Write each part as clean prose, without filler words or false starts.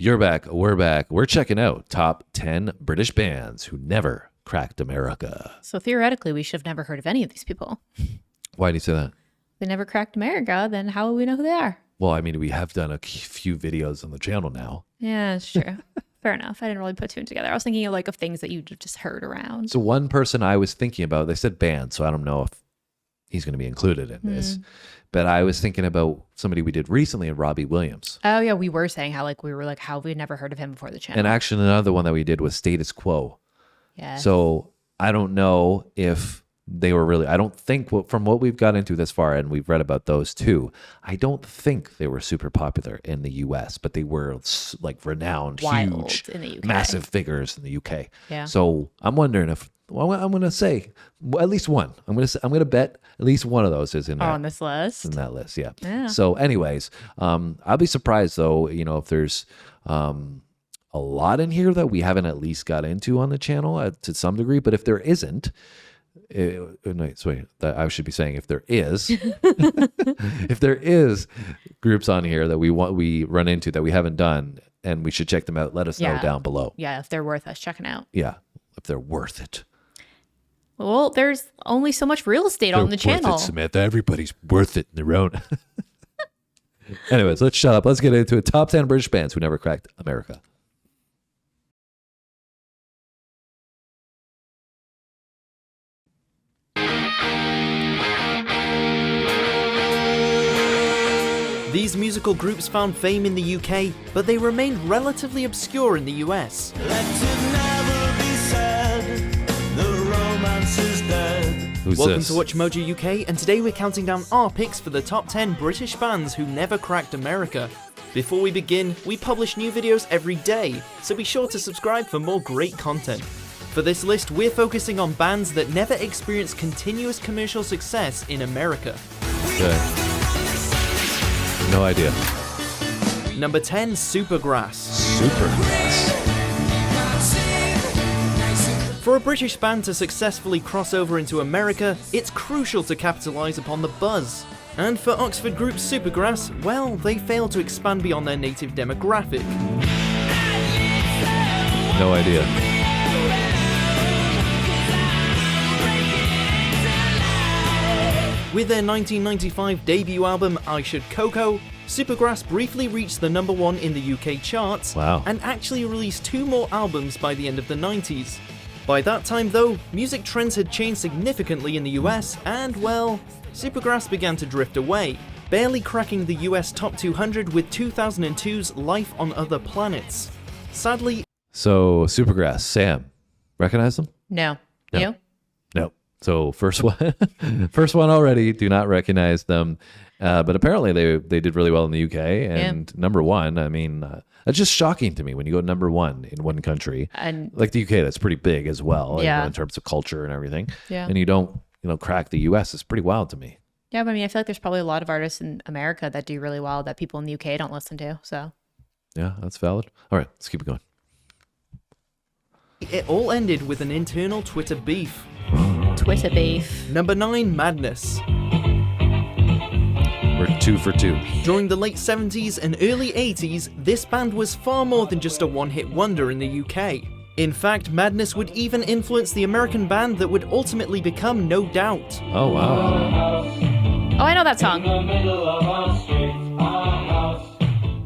You're back. We're back. We're checking out top 10 British bands who never cracked America. So theoretically, we should have never heard of any of these people. Why do you say that? They never cracked America, then how will we know who they are? Well, I mean, we have done a few videos on the channel now. Yeah, that's true. Fair enough. I didn't really put two and together. I was thinking of things that you just heard around. So one person I was thinking about, they said band, so I don't know if he's going to be included in this. But I was thinking about somebody we did recently, Robbie Williams. Oh, yeah. We were saying how we'd never heard of him before the channel. And actually, another one that we did was Status Quo. Yeah. So I don't know if they were really, I don't think from what we've got into this far, and we've read about those too, I don't think they were super popular in the US, but they were like renowned, Wild huge, in the UK. Massive figures in the UK. Yeah. So I'm wondering if, well, I'm going to say at least one. I'm going to bet at least one of those is in on this list. In that list, yeah. Yeah. So anyways, I'll be surprised though, if there's a lot in here that we haven't at least got into on the channel to some degree, but if there isn't, I should be saying if there is, if there is groups on here that we run into that we haven't done and we should check them out, let us know down below. Yeah, if they're worth us checking out. Yeah, if they're worth it. Well, there's only so much real estate on the channel. Worth it, Samantha. Everybody's worth it in their own. Anyways, let's shut up. Let's get into it. Top 10 British bands who never cracked America. These musical groups found fame in the UK, but they remained relatively obscure in the US. Welcome to Watch Mojo UK, and today we're counting down our picks for the top 10 British bands who never cracked America. Before we begin, we publish new videos every day, so be sure to subscribe for more great content. For this list, we're focusing on bands that never experienced continuous commercial success in America. Okay. No idea. Number 10, Supergrass. Supergrass. For a British band to successfully cross over into America, it's crucial to capitalise upon the buzz. And for Oxford group Supergrass, well, they failed to expand beyond their native demographic. No idea. With their 1995 debut album I Should Coco, Supergrass briefly reached the number 1 in the UK charts, and actually released 2 more albums by the end of the 90s. By that time though, music trends had changed significantly in the US and, well, Supergrass began to drift away, barely cracking the US top 200 with 2002's Life on Other Planets. Sadly... So, Supergrass, Sam, recognize them? No. No. You? No. So first one already, do not recognize them. But apparently they did really well in the UK and number 1. I mean, that's just shocking to me when you go number 1 in one country. And like the UK, that's pretty big as well in terms of culture and everything. Yeah. And you don't, crack the US. It's pretty wild to me. Yeah, but I mean, I feel like there's probably a lot of artists in America that do really well that people in the UK don't listen to. So yeah, that's valid. All right, let's keep it going. It all ended with an internal Twitter beef. Twitter beef. Number 9, Madness. We're 2 for 2. During the late 70s and early 80s, this band was far more than just a one-hit wonder in the UK. In fact, Madness would even influence the American band that would ultimately become No Doubt. Oh, wow. Oh, I know that song.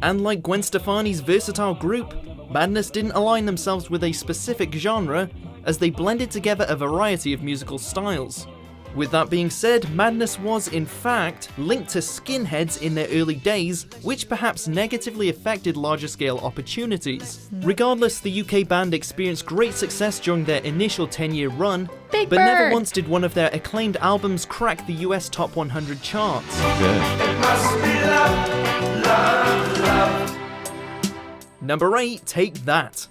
And like Gwen Stefani's versatile group, Madness didn't align themselves with a specific genre, as they blended together a variety of musical styles. With that being said, Madness was, in fact, linked to skinheads in their early days, which perhaps negatively affected larger-scale opportunities. Regardless, the UK band experienced great success during their initial 10-year run, but never once did one of their acclaimed albums crack the US Top 100 charts. Number 8, Take That.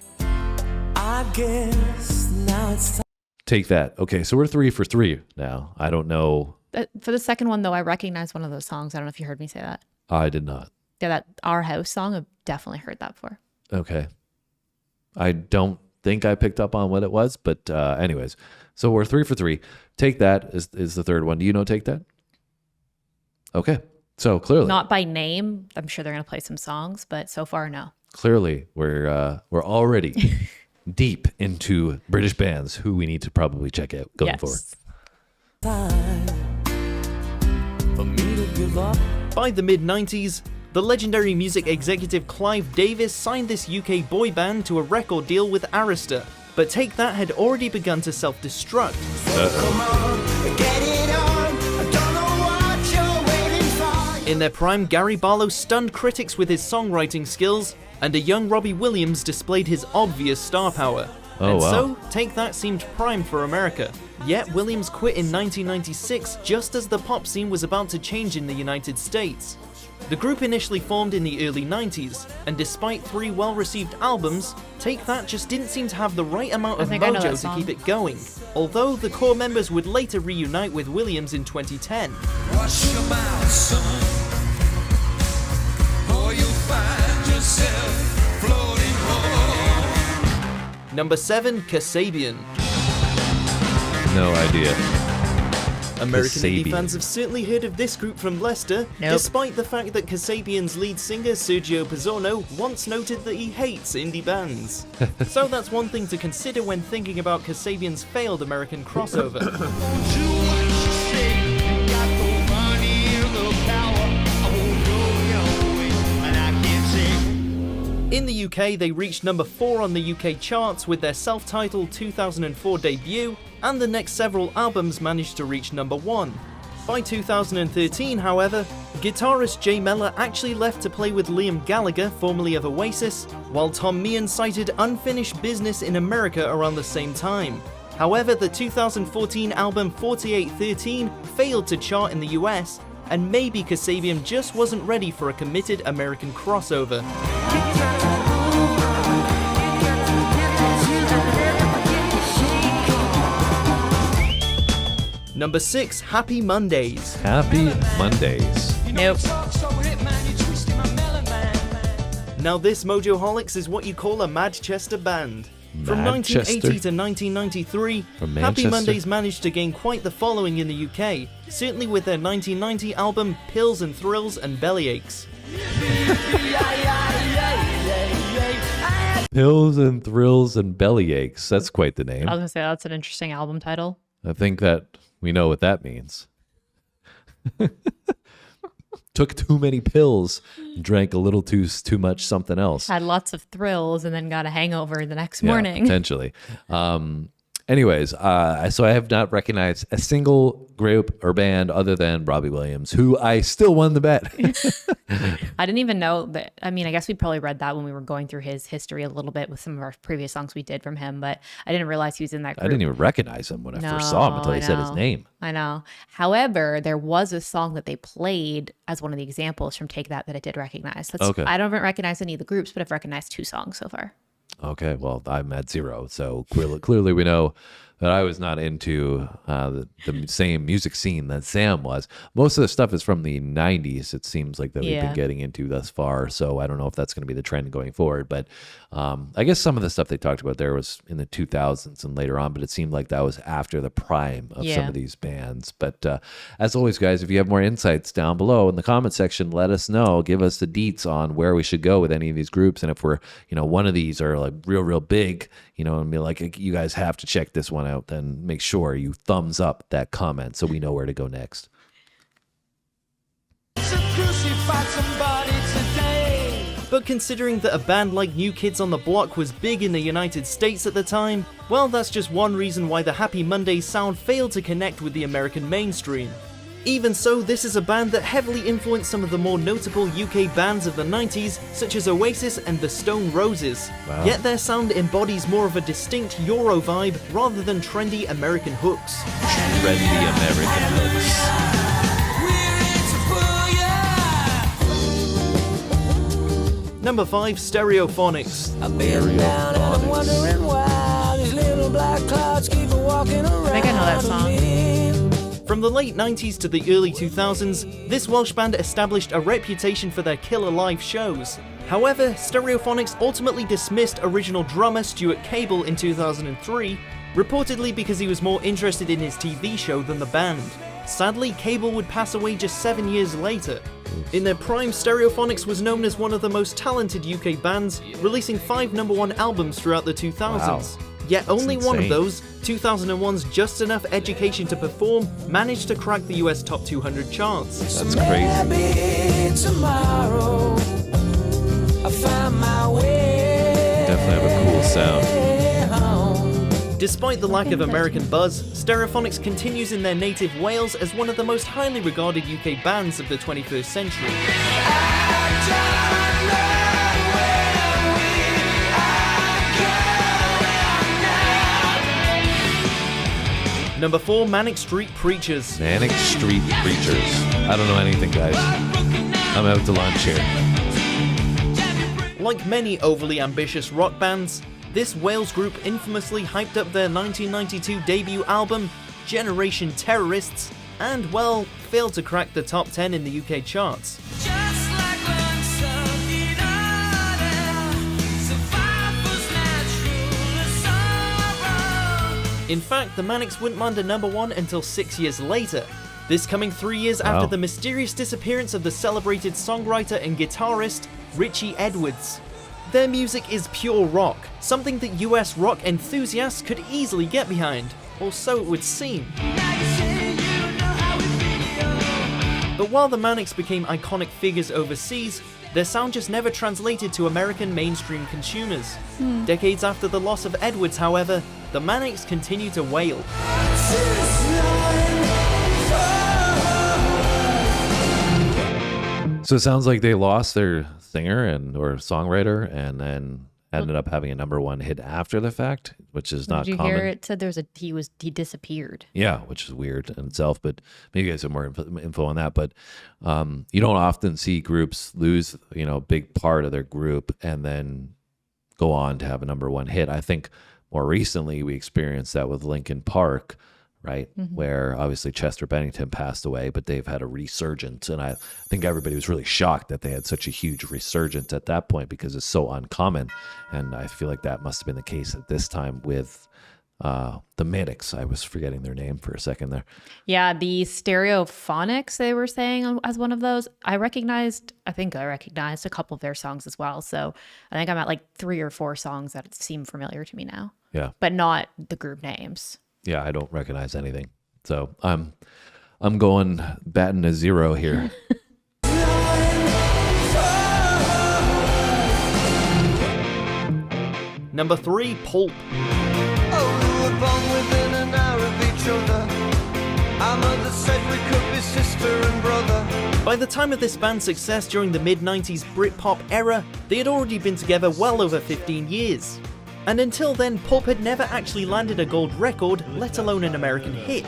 I guess now it's time. Take That. Okay, so we're 3 for 3 now. I don't know. For the second one, though, I recognize one of those songs. I don't know if you heard me say that. I did not. Yeah, that Our House song, I've definitely heard that before. Okay. I don't think I picked up on what it was, but anyways. So we're 3 for 3. Take That is the third one. Do you know Take That? Okay. So clearly. Not by name. I'm sure they're going to play some songs, but so far, no. Clearly, we're already deep into British bands who we need to probably check out going forward. Time for me to give up. By the mid-90s, the legendary music executive Clive Davis signed this UK boy band to a record deal with Arista, but Take That had already begun to self-destruct. Come on, get it on. I don't know what you're waiting for. In their prime, Gary Barlow stunned critics with his songwriting skills, and a young Robbie Williams displayed his obvious star power. Oh, wow. So, Take That seemed primed for America. Yet Williams quit in 1996 just as the pop scene was about to change in the United States. The group initially formed in the early 90s, and despite 3 well-received albums, Take That just didn't seem to have the right amount of think I know that mojo to song. keep it going, although the core members would later reunite with Williams in 2010. Wash your mouth, son, or you'll find yourself floating home. Number 7, Kasabian. No idea. American indie Kasabian. fans have certainly heard of this group from Leicester, Nope. despite the fact that Kasabian's lead singer Sergio Pizzorno once noted that he hates indie bands. So that's one thing to consider when thinking about Kasabian's failed American crossover. In the UK, they reached number 4 on the UK charts with their self-titled 2004 debut, and the next several albums managed to reach number 1. By 2013, however, guitarist Jay Mellor actually left to play with Liam Gallagher, formerly of Oasis, while Tom Meehan cited unfinished business in America around the same time. However, the 2014 album 4813 failed to chart in the US, and maybe Kasabian just wasn't ready for a committed American crossover. Number 6, Happy Mondays. Happy Mondays. Nope. Now this Mojoholics is what you call a Manchester band. From Manchester? 1980 to 1993, From Happy Manchester? Mondays managed to gain quite the following in the UK, certainly with their 1990 album Pills and Thrills and Bellyaches. Pills and Thrills and Bellyaches. That's quite the name. I was gonna say that's an interesting album title. I think that we know what that means. Took too many pills, drank a little too much something else. Had lots of thrills and then got a hangover the next Yeah, morning. potentially. Anyways, so I have not recognized a single group or band other than Robbie Williams, who I still won the bet. I didn't even know that. I mean, I guess we probably read that when we were going through his history a little bit with some of our previous songs we did from him, but I didn't realize he was in that group. I didn't even recognize him when I first saw him until No, he I said his know. name. I know. However, there was a song that they played as one of the examples from Take That I did recognize. Okay. I don't recognize any of the groups, but I've recognized 2 songs so far. Okay, well, I'm at 0, so clearly we know that I was not into the same music scene that Sam was. Most of the stuff is from the 90s, it seems like, that we've been Yeah. getting into thus far, so I don't know if that's going to be the trend going forward, but I guess some of the stuff they talked about there was in the 2000s and later on, but it seemed like that was after the prime of some Yeah. of these bands. But as always, guys, if you have more insights down below in the comment section, let us know. Give us the deets on where we should go with any of these groups, and if we're, one of these are like real big, and be like, you guys have to check this one out, then make sure you thumbs up that comment so we know where to go next. But considering that a band like New Kids on the Block was big in the United States at the time, well, that's just one reason why the Happy Mondays sound failed to connect with the American mainstream. Even so, this is a band that heavily influenced some of the more notable UK bands of the 90s, such as Oasis and the Stone Roses. Wow. Yet their sound embodies more of a distinct Euro vibe rather than trendy American hooks. Trendy American looks. Number 5, Stereophonics. I've been down and I'm wondering why these little black clouds keep walking around. I think I know that song. From the late 90s to the early 2000s, this Welsh band established a reputation for their killer live shows. However, Stereophonics ultimately dismissed original drummer Stuart Cable in 2003, reportedly because he was more interested in his TV show than the band. Sadly, Cable would pass away just 7 years later. In their prime, Stereophonics was known as one of the most talented UK bands, releasing 5 #1 albums throughout the 2000s. Wow. Yet only one of insane. those, 2001's Just Enough Education to Perform, managed to crack the US top 200 charts. That's crazy. Maybe tomorrow I find my way Definitely have a cool sound. home. Despite the lack of American buzz, Stereophonics continues in their native Wales as one of the most highly regarded UK bands of the 21st century. Number 4, Manic Street Preachers. Manic Street Preachers. I don't know anything, guys. I'm out to lunch here. Like many overly ambitious rock bands, this Wales group infamously hyped up their 1992 debut album, Generation Terrorists, and, well, failed to crack the top 10 in the UK charts. Just like when something other survivors natural sorrow. In fact, the Manics wouldn't land a number 1 until 6 years later. This coming 3 years Wow. after the mysterious disappearance of the celebrated songwriter and guitarist Richie Edwards. Their music is pure rock, something that US rock enthusiasts could easily get behind, or so it would seem. But while the Manics became iconic figures overseas, their sound just never translated to American mainstream consumers. Decades after the loss of Edwards, however, the Manics continue to wail. So it sounds like they lost their singer or songwriter, and then ended up having a number 1 hit after the fact, which is not Did you common. hear it said he disappeared? Yeah, which is weird in itself, but maybe you guys have more info on that. But you don't often see groups lose, a big part of their group and then go on to have a number 1 hit. I think more recently we experienced that with Linkin Park, right? Where obviously Chester Bennington passed away, but they've had a resurgence. And I think everybody was really shocked that they had such a huge resurgence at that point because it's so uncommon. And I feel like that must have been the case at this time with the Manics. I was forgetting their name for a second there. Yeah, the Stereophonics, they were saying as one of those. I think I recognized a couple of their songs as well. So I think I'm at like 3 or 4 songs that seem familiar to me now, Yeah. but not the group names. Yeah, I don't recognize anything. So I'm going batting a 0 here. Number 3, Pulp. Oh, we were born within an hour of each other. Our mother said we could be sister and brother. By the time of this band's success during the mid-90s Britpop era, they had already been together well over 15 years. And until then, Pulp had never actually landed a gold record, let alone an American hit.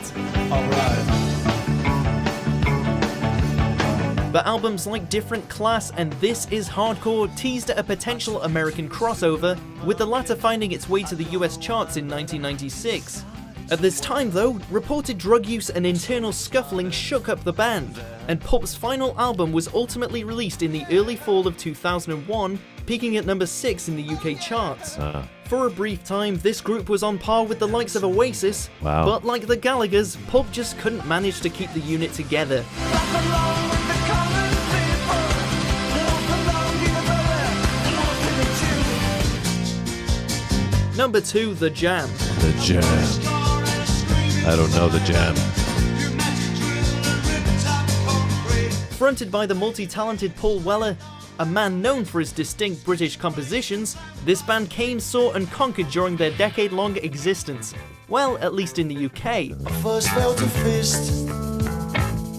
But albums like Different Class and This Is Hardcore teased at a potential American crossover, with the latter finding its way to the US charts in 1996. At this time though, reported drug use and internal scuffling shook up the band, and Pulp's final album was ultimately released in the early fall of 2001, peaking at number 6 in the UK charts. For a brief time, this group was on par with the likes of Oasis, Wow. but like the Gallaghers, Pulp just couldn't manage to keep the unit together. Number 2, The Jam. The Jam. I don't know The Jam. Fronted by the multi-talented Paul Weller, a man known for his distinct British compositions, this band came, saw and conquered during their decade-long existence. Well, at least in the UK. First felt a fist,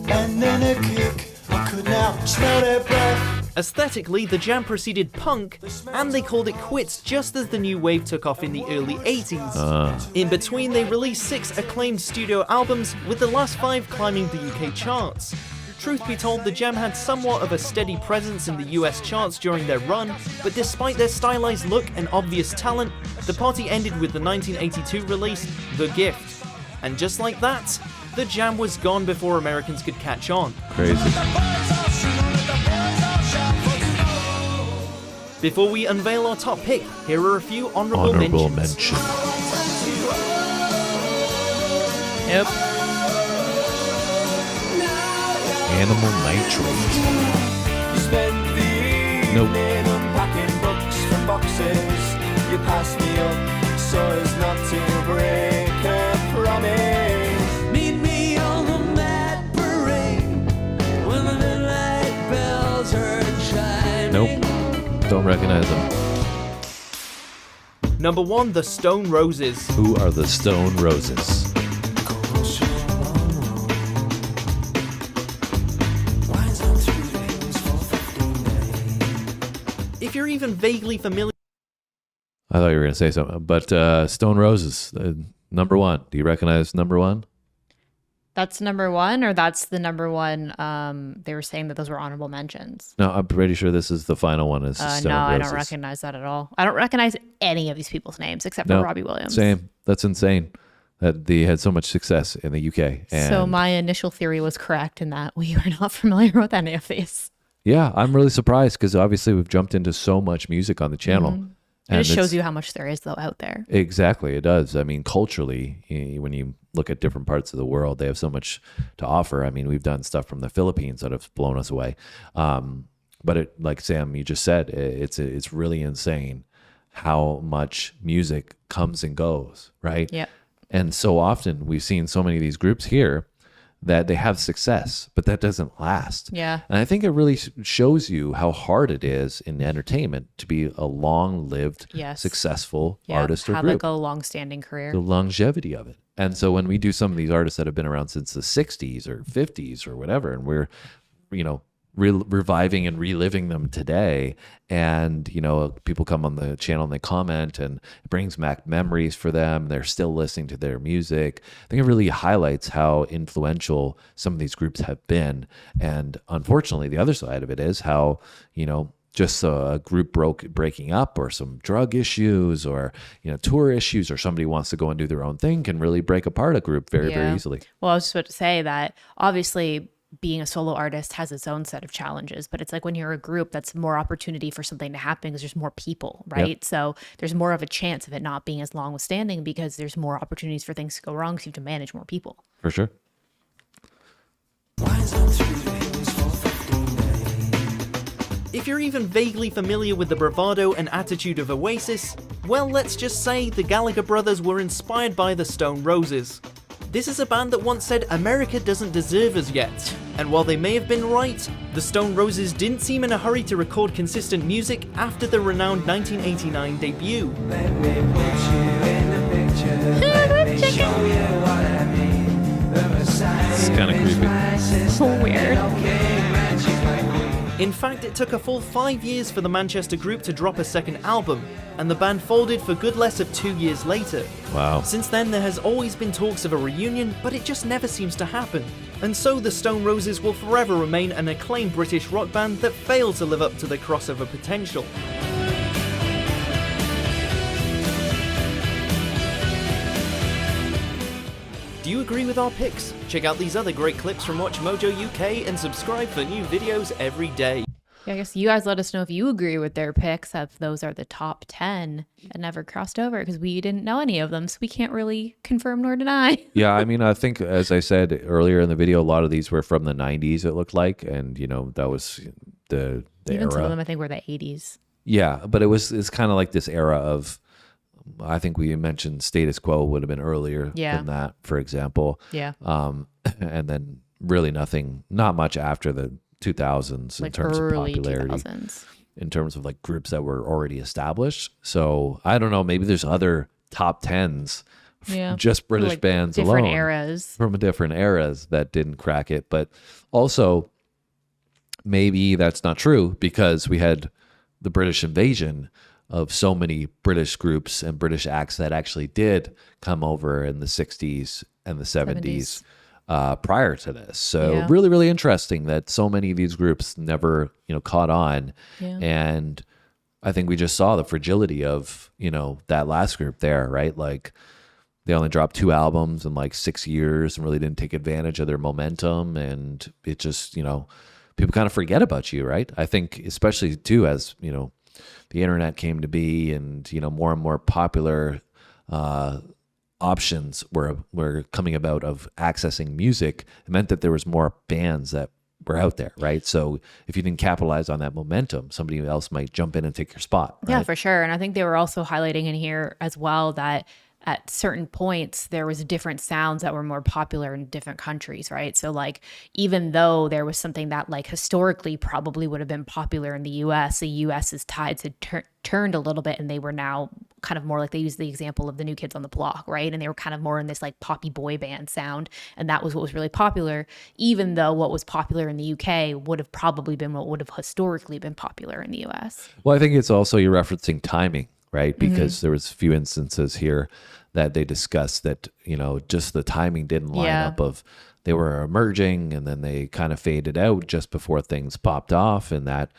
and then a kick. I could now smell their breath. Aesthetically, The Jam preceded punk, and they called it quits just as the new wave took off in the early 80s. In between, they released 6 acclaimed studio albums, with the last 5 climbing the UK charts. Truth be told, The Jam had somewhat of a steady presence in the US charts during their run, but despite their stylized look and obvious talent, the party ended with the 1982 release, The Gift. And just like that, The Jam was gone before Americans could catch on. Crazy. Before we unveil our top pick, here are a few honorable Honorable mentions. mention. Yep. Animal Nitrate. You spend the evening Nope. unpacking books from boxes. You pass me up so as not to break a promise. Meet me on the mad parade when the midnight bells are chiming. Nope. Don't recognize them. Number 1, The Stone Roses. Who are the Stone Roses? If you're even vaguely familiar I thought you were going to say something, but Stone Roses, number 1. Do you recognize number 1? That's number 1, or that's the number 1? They were saying that those were honorable mentions. No, I'm pretty sure this is the final one. Is Stone No, I Roses. don't recognize that at all. I don't recognize any of these people's names except for No, Robbie Williams. Same. That's insane that they had so much success in the UK. And So my initial theory was correct in that we are not familiar with any of these. yeah, I'm really surprised because obviously we've jumped into so much music on the channel. And it it's- shows you how much there is, though, out there. Exactly, it does. I mean, culturally, when you look at different parts of the world, they have so much to offer. I mean, we've done stuff from the Philippines that have blown us away. But it, like Sam, you just said, it's really insane how much music comes and goes, right? Yep. And so often we've seen so many of these groups here that they have success, but that doesn't last. Yeah. And I think it really shows you how hard it is in entertainment to be a long-lived, Yes. successful Yeah. artist or Have group. like a long-standing career. The longevity of it. And so when we do some of these artists that have been around since the 60s or 50s or whatever, and we're, reviving and reliving them today, and people come on the channel and they comment, and it brings back memories for them. They're still listening to their music. I think it really highlights how influential some of these groups have been. And unfortunately, the other side of it is how just a group breaking up, or some drug issues, or tour issues, or somebody wants to go and do their own thing, can really break apart a group very, very Yeah. easily. Well, I was just about to say that obviously being a solo artist has its own set of challenges, but it's like when you're a group, that's more opportunity for something to happen because there's more people, right? So there's more of a chance of it not being as long withstanding because there's more opportunities for things to go wrong because you have to manage more people. For sure. If you're even vaguely familiar with the bravado and attitude of Oasis, well, let's just say the Gallagher brothers were inspired by the Stone Roses. This is a band that once said America doesn't deserve us yet, and while they may have been right, the Stone Roses didn't seem in a hurry to record consistent music after the renowned 1989 debut. Let me put you in the picture. Let me show you what I mean. The Messiah It's kind of creepy. So weird. In fact, it took a full 5 years for the Manchester group to drop a second album, and the band folded for good less of 2 years later. Wow. Since then, there has always been talks of a reunion, but it just never seems to happen. And so the Stone Roses will forever remain an acclaimed British rock band that failed to live up to their crossover potential. Do you agree with our picks? Check out these other great clips from Watch Mojo UK and subscribe for new videos every day. Yeah, I guess you guys let us know if you agree with their picks, if those are the top 10 that never crossed over, because we didn't know any of them, so we can't really confirm nor deny. Yeah, I mean, I think, as I said earlier in the video, a lot of these were from the 90s, it looked like. And, that was the Even era. some of them, I think, were the 80s. Yeah, but it's kind of like this era of, I think we mentioned Status Quo would have been earlier than that, for example. Yeah. And then really not much after the 2000s in Like terms of early popularity, 2000s. in terms of like groups that were already established. So I don't know, maybe there's other top 10s, Yeah. just British Like bands different alone eras. from different eras that didn't crack it. But also maybe that's not true because we had the British invasion of so many British groups and British acts that actually did come over in the 60s and the 70s. Prior to this. So Yeah. really, really interesting that so many of these groups never, caught on. Yeah. And I think we just saw the fragility of, that last group there, right? Like they only dropped 2 albums in like 6 years and really didn't take advantage of their momentum. And it just, people kind of forget about you, right? I think especially too, as, the internet came to be and, more and more popular, options were coming about of accessing music. It meant that there was more bands that were out there, right? So if you didn't capitalize on that momentum, somebody else might jump in and take your spot. Right? Yeah, for sure. And I think they were also highlighting in here as well that at certain points there was different sounds that were more popular in different countries, right? So like even though there was something that like historically probably would have been popular in the US's tides had turned a little bit, and they were now kind of more like, they used the example of the New Kids on the Block, right? And they were kind of more in this like poppy boy band sound, and that was what was really popular, even though what was popular in the UK would have probably been what would have historically been popular in the US. Well, I think it's also, you're referencing timing, right? Because there was a few instances here that they discussed that, just the timing didn't line up of, they were emerging and then they kind of faded out just before things popped off in that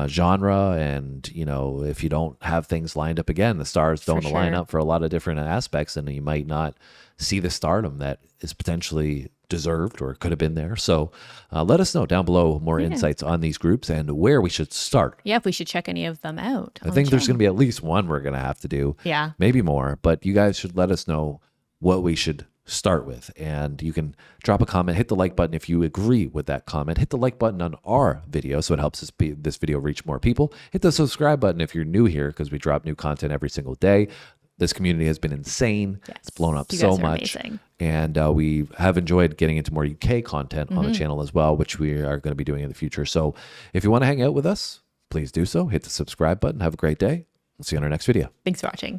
genre. And, if you don't have things lined up again, the stars don't line up for a lot of different aspects, and you might not see the stardom that is potentially deserved or could have been there. So let us know down below more insights on these groups and where we should start. Yeah, if we should check any of them out. I think there's going to be at least one we're going to have to do. Yeah. Maybe more, but you guys should let us know what we should start with. And you can drop a comment, hit the like button if you agree with that comment. Hit the like button on our video so it helps this video reach more people. Hit the subscribe button if you're new here, because we drop new content every single day. This community has been insane. Yes. It's blown up You so guys are much. amazing. And we have enjoyed getting into more UK content on the channel as well, which we are going to be doing in the future. So if you want to hang out with us, please do so. Hit the subscribe button. Have a great day. We'll see you on our next video. Thanks for watching.